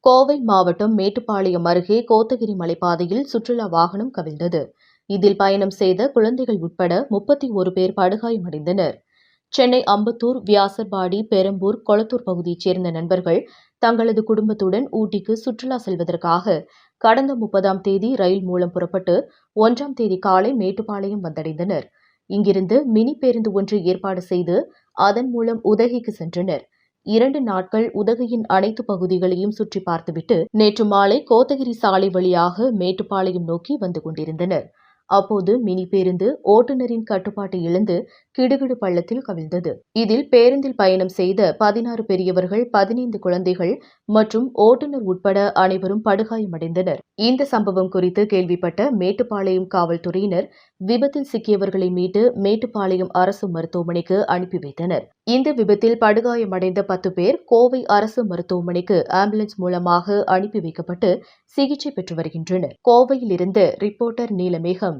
கோவை மாவட்டம் மேட்டுப்பாளையம் அருகே கோத்தகிரி மலைப்பாதையில் சுற்றுலா வாகனம் கவிழ்ந்தது. இதில் பயணம் செய்த குழந்தைகள் உட்பட 31 பேர் படுகாயமடைந்தனர். சென்னை அம்பத்தூர், வியாசர்பாடி, பெரம்பூர், கொளத்தூர் பகுதியைச் சேர்ந்த நண்பர்கள் தங்களது குடும்பத்துடன் ஊட்டிக்கு சுற்றுலா செல்வதற்காக கடந்த 30ஆம் தேதி ரயில் மூலம் புறப்பட்டு 1ஆம் தேதி காலை மேட்டுப்பாளையம் வந்தடைந்தனர். இங்கிருந்து மினி பேருந்து ஒன்று ஏற்பாடு செய்து அதன் மூலம் உதகைக்கு சென்றனர். 2 நாட்கள் உதகையின் அனைத்து பகுதிகளையும் சுற்றி பார்த்துவிட்டு நேற்று மாலை கோத்தகிரி சாலை வழியாக மேட்டுப்பாளையம் நோக்கி வந்து கொண்டிருந்தனர். அப்போது மினி பேருந்து ஓட்டுநரின் கட்டுப்பாட்டை இழந்து கிடுகிடு பள்ளத்தில் கவிழ்ந்தது. இதில் பேருந்தில் பயணம் செய்த 16 பெரியவர்கள், 15 குழந்தைகள் மற்றும் ஓட்டுநர் உட்பட அனைவரும் படுகாயமடைந்தனர். இந்த சம்பவம் குறித்து கேள்விப்பட்ட மேட்டுப்பாளையம் காவல்துறையினர் விபத்தில் சிக்கியவர்களை மீட்டு மேட்டுப்பாளையம் அரசு மருத்துவமனைக்கு அனுப்பி வைத்தனர். இந்த விபத்தில் படுகாயமடைந்த 10 பேர் கோவை அரசு மருத்துவமனைக்கு ஆம்புலன்ஸ் மூலமாக அனுப்பி வைக்கப்பட்டு சிகிச்சை பெற்று வருகின்றனர். கோவையிலிருந்து ரிப்போர்ட்டர் நீலமேகம்.